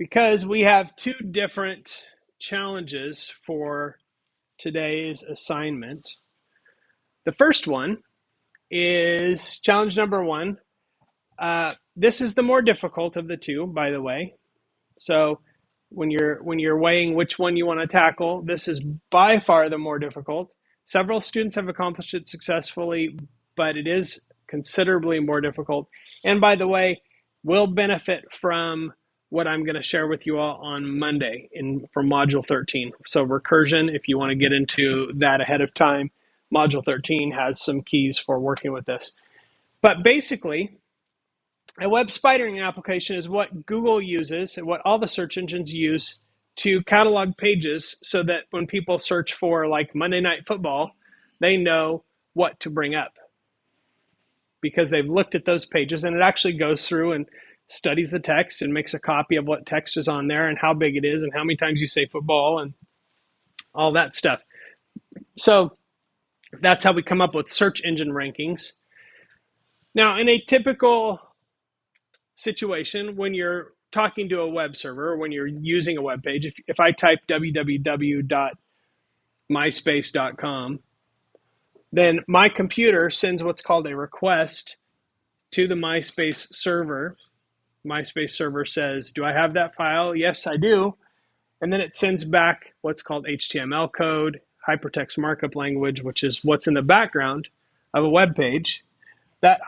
because we have two different challenges for today's assignment. The first one is challenge number one. This is the more difficult of the two, by the way. So when you're weighing which one you want to tackle, this is by far the more difficult. Several students have accomplished it successfully, but it is considerably more difficult. And by the way, we'll benefit from what I'm going to share with you all on Monday for Module 13. So recursion, if you want to get into that ahead of time, Module 13 has some keys for working with this. But basically, a web spidering application is what Google uses and what all the search engines use to catalog pages so that when people search for like Monday Night Football, they know what to bring up because they've looked at those pages, and it actually goes through and studies the text and makes a copy of what text is on there and how big it is and how many times you say football and all that stuff. So that's how we come up with search engine rankings. Now, in a typical situation, when you're talking to a web server or when you're using a web page, if I type www.myspace.com, then my computer sends what's called a request to the MySpace server. MySpace server says, do I have that file? Yes, I do. And then it sends back what's called HTML code, hypertext markup language, which is what's in the background of a web page. That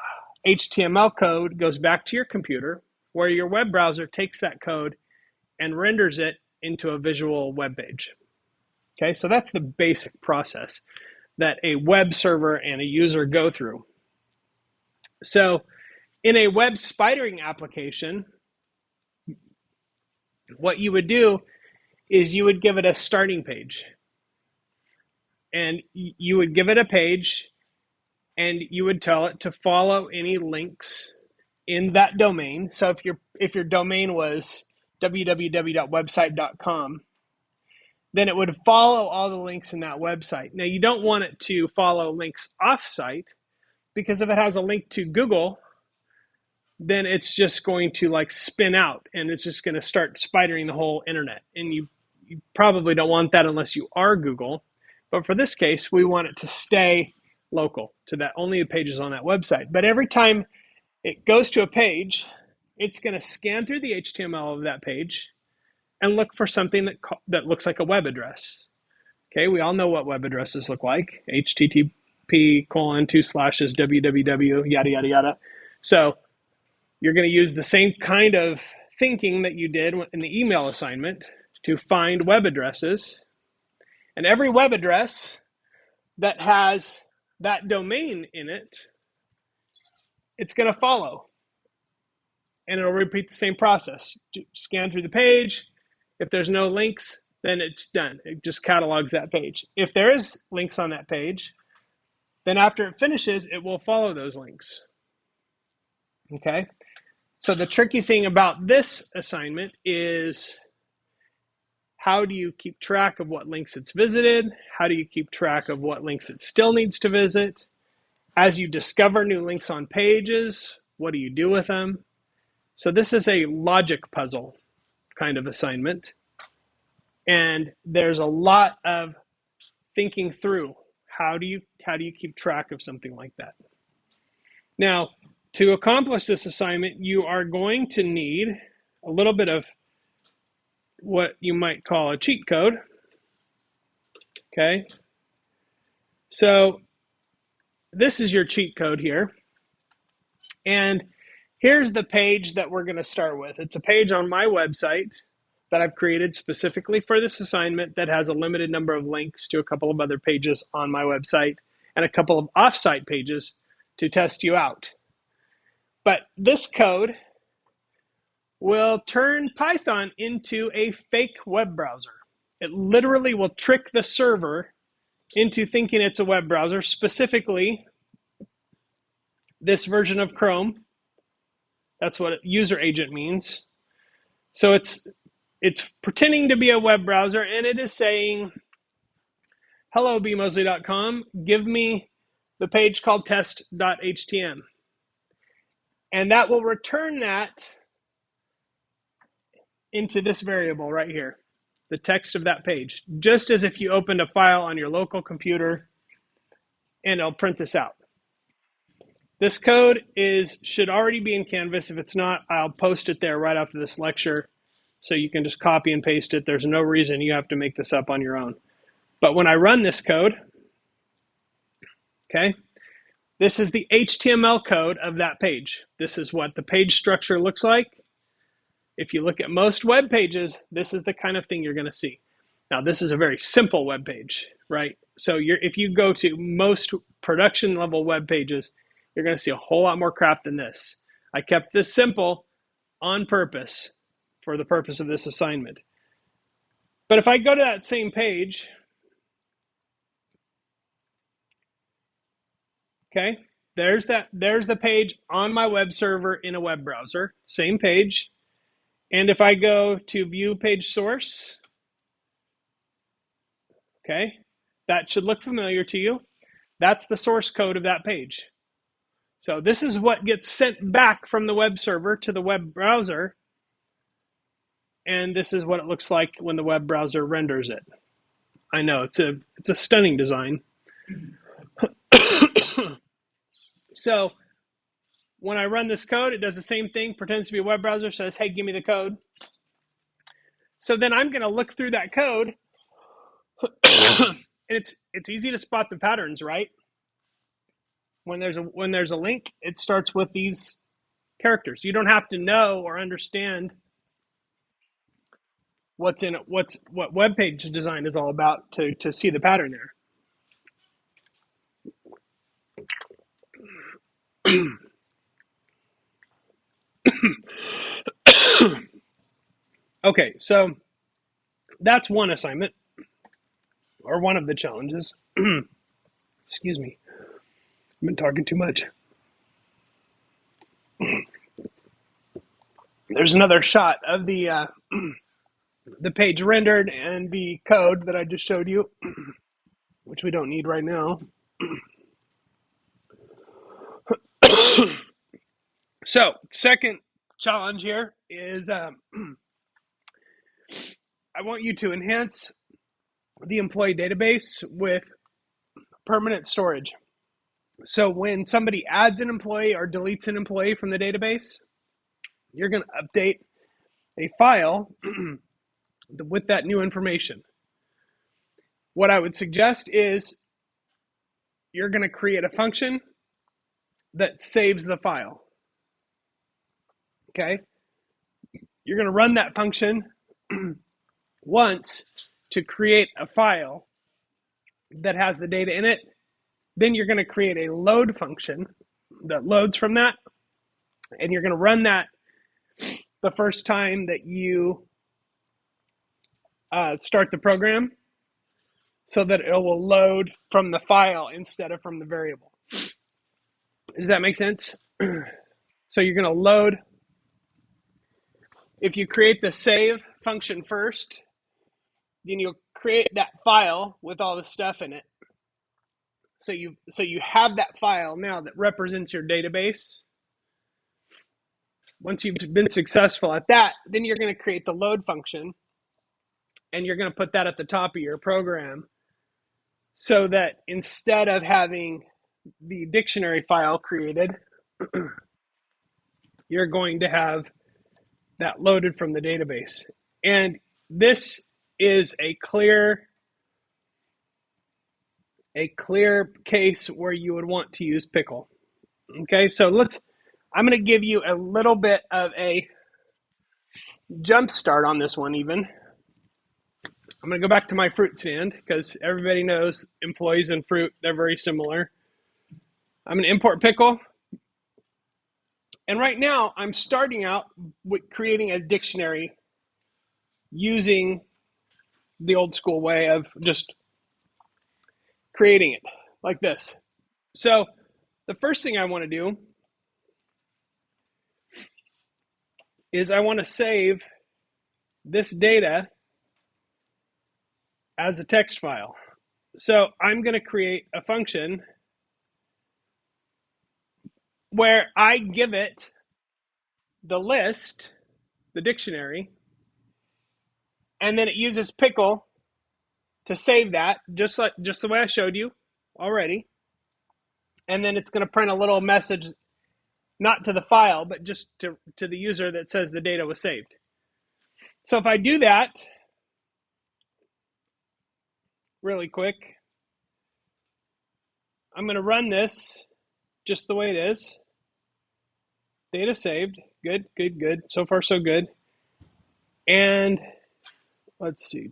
HTML code goes back to your computer, where your web browser takes that code and renders it into a visual web page. Okay, so that's the basic process that a web server and a user go through. So in a web spidering application, what you would do is you would give it a starting page. And you would give it a page and you would tell it to follow any links in that domain. So if your domain was www.website.com, then it would follow all the links in that website. Now, you don't want it to follow links off-site, because if it has a link to Google, then it's just going to like spin out and it's just going to start spidering the whole internet. And you probably don't want that unless you are Google. But for this case, we want it to stay local to that, only the pages on that website. But every time it goes to a page, it's going to scan through the HTML of that page and look for something that looks like a web address. Okay, we all know what web addresses look like. http://www, yada, yada, yada. So you're going to use the same kind of thinking that you did in the email assignment to find web addresses. And every web address that has that domain in it, it's going to follow. And it'll repeat the same process. Scan through the page. If there's no links, then it's done. It just catalogs that page. If there is links on that page, then after it finishes, it will follow those links. Okay? So the tricky thing about this assignment is, how do you keep track of what links it's visited? How do you keep track of what links it still needs to visit? As you discover new links on pages, what do you do with them? So this is a logic puzzle kind of assignment. And there's a lot of thinking through how do you keep track of something like that. Now, to accomplish this assignment, you are going to need a little bit of what you might call a cheat code. Okay. So this is your cheat code here. And here's the page that we're going to start with. It's a page on my website that I've created specifically for this assignment that has a limited number of links to a couple of other pages on my website and a couple of off-site pages to test you out. But this code will turn Python into a fake web browser. It literally will trick the server into thinking it's a web browser, specifically this version of Chrome. That's what user agent means. So it's pretending to be a web browser, and it is saying, hello, bmosley.com, give me the page called test.htm. And that will return that into this variable right here, the text of that page, just as if you opened a file on your local computer, and it'll print this out. This code should already be in Canvas. If it's not, I'll post it there right after this lecture, so you can just copy and paste it. There's no reason you have to make this up on your own. But when I run this code, okay, this is the HTML code of that page. This is what the page structure looks like. If you look at most web pages, this is the kind of thing you're going to see. Now, this is a very simple web page, right? So if you go to most production level web pages, you're going to see a whole lot more crap than this. I kept this simple on purpose for the purpose of this assignment. But if I go to that same page, okay, there's the page on my web server in a web browser, same page. And if I go to view page source, okay, that should look familiar to you. That's the source code of that page. So this is what gets sent back from the web server to the web browser. And this is what it looks like when the web browser renders it. I know, it's a stunning design. So when I run this code, it does the same thing, pretends to be a web browser, says, hey, give me the code. So then I'm going to look through that code. And it's easy to spot the patterns, right? When there's a link, it starts with these characters. You don't have to know or understand what web page design is all about to see the pattern there. Okay, so that's one assignment, or one of the challenges. Excuse me, I've been talking too much. There's another shot of the page rendered and the code that I just showed you, which we don't need right now. So, second challenge here is I want you to enhance the employee database with permanent storage. So when somebody adds an employee or deletes an employee from the database, you're going to update a file with that new information. What I would suggest is you're going to create a function that saves the file. Okay? You're going to run that function once to create a file that has the data in it. Then you're going to create a load function that loads from that. And you're going to run that the first time that you start the program, so that it will load from the file instead of from the variable. Does that make sense? So you're going to load. If you create the save function first, then you'll create that file with all the stuff in it. So you have that file now that represents your database. Once you've been successful at that, then you're going to create the load function, and you're going to put that at the top of your program, so that instead of having the dictionary file created, you're going to have that loaded from the database. And this is a clear case where you would want to use pickle. Okay, so I'm going to give you a little bit of a jump start on this one even. I'm going to go back to my fruit stand because everybody knows employees and fruit, they're very similar. I'm going to import pickle. And right now, I'm starting out with creating a dictionary using the old school way of just creating it like this. So the first thing I want to do is I want to save this data as a text file. So I'm going to create a function where I give it the list, the dictionary, And then it uses pickle to save that, just the way I showed you already. And then it's going to print a little message, not to the file, but just to the user that says the data was saved. So if I do that really quick, I'm going to run this just the way it is. Data saved. Good, good, good. So far, so good. And let's see.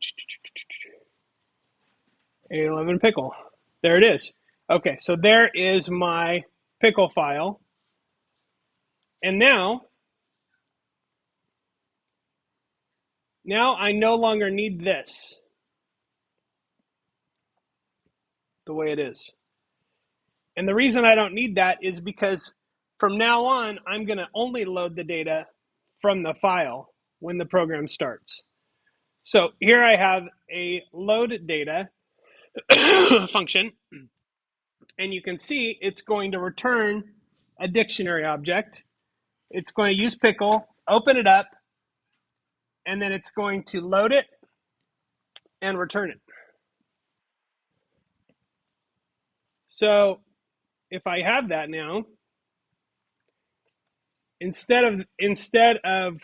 A11 pickle. There it is. Okay, so there is my pickle file. And now I no longer need this the way it is. And the reason I don't need that is because from now on, I'm going to only load the data from the file when the program starts. So here I have a load data function, and you can see it's going to return a dictionary object. It's going to use pickle, open it up, and then it's going to load it and return it. So if I have that now, instead of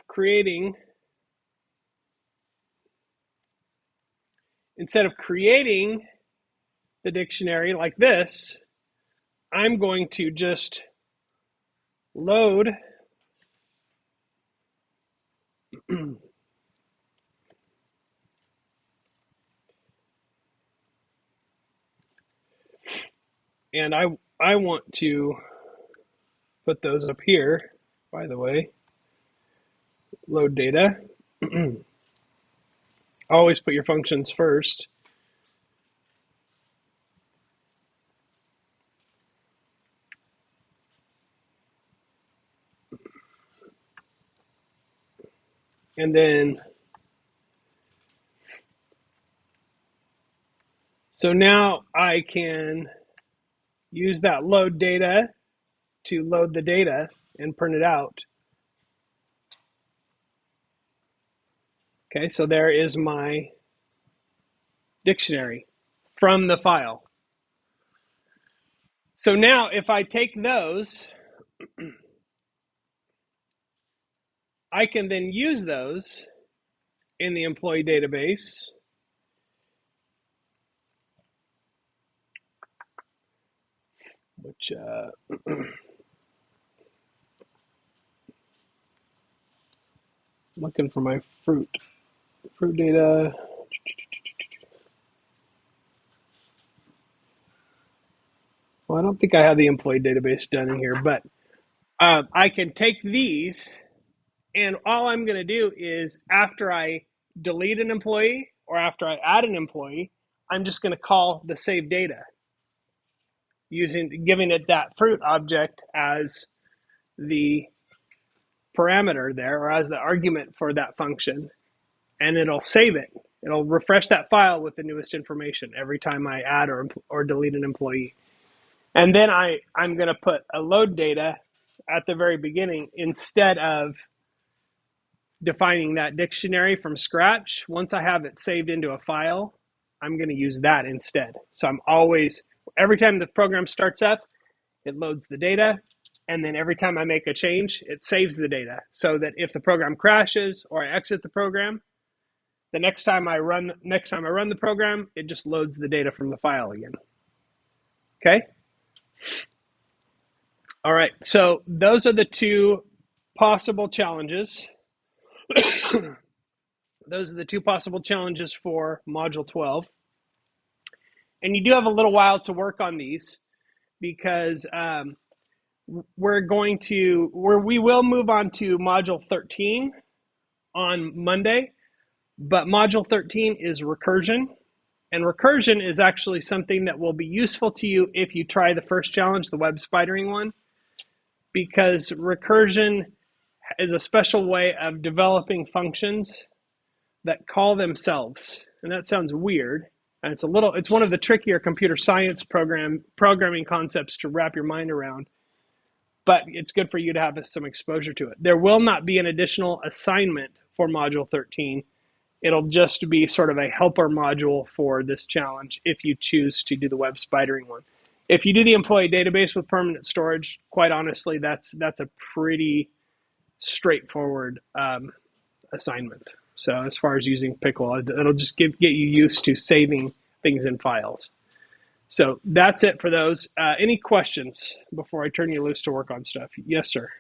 creating the dictionary like this, I'm going to just load and I want to put those up here, by the way. Load data. Always put your functions first. And then, so now I can use that load data to load the data and print it out. Okay, so there is my dictionary from the file. So now if I take those, I can then use those in the employee database. Which looking for my fruit data. Well, I don't think I have the employee database done in here, but I can take these, and all I'm going to do is after I delete an employee or after I add an employee, I'm just going to call the save data giving it that fruit object as the parameter there, or as the argument for that function, and it'll save it. It'll refresh that file with the newest information every time I add or delete an employee. And then I'm going to put a load data at the very beginning instead of defining that dictionary from scratch. Once I have it saved into a file, I'm going to use that instead. So I'm always, every time the program starts up, it loads the data. And then every time I make a change, it saves the data so that if the program crashes or I exit the program, the next time I run the program, it just loads the data from the file again. Okay? All right, so those are the two possible challenges. Those are the two possible challenges for Module 12. And you do have a little while to work on these because we will move on to Module 13 on Monday, but Module 13 is recursion. And recursion is actually something that will be useful to you if you try the first challenge, the web spidering one, because recursion is a special way of developing functions that call themselves. And that sounds weird. And it's one of the trickier computer science programming concepts to wrap your mind around. But it's good for you to have some exposure to it. There will not be an additional assignment for Module 13. It'll just be sort of a helper module for this challenge if you choose to do the web spidering one. If you do the employee database with permanent storage, quite honestly, that's a pretty straightforward assignment. So as far as using Pickle, it'll just get you used to saving things in files. So that's it for those. Any questions before I turn you loose to work on stuff? Yes, sir.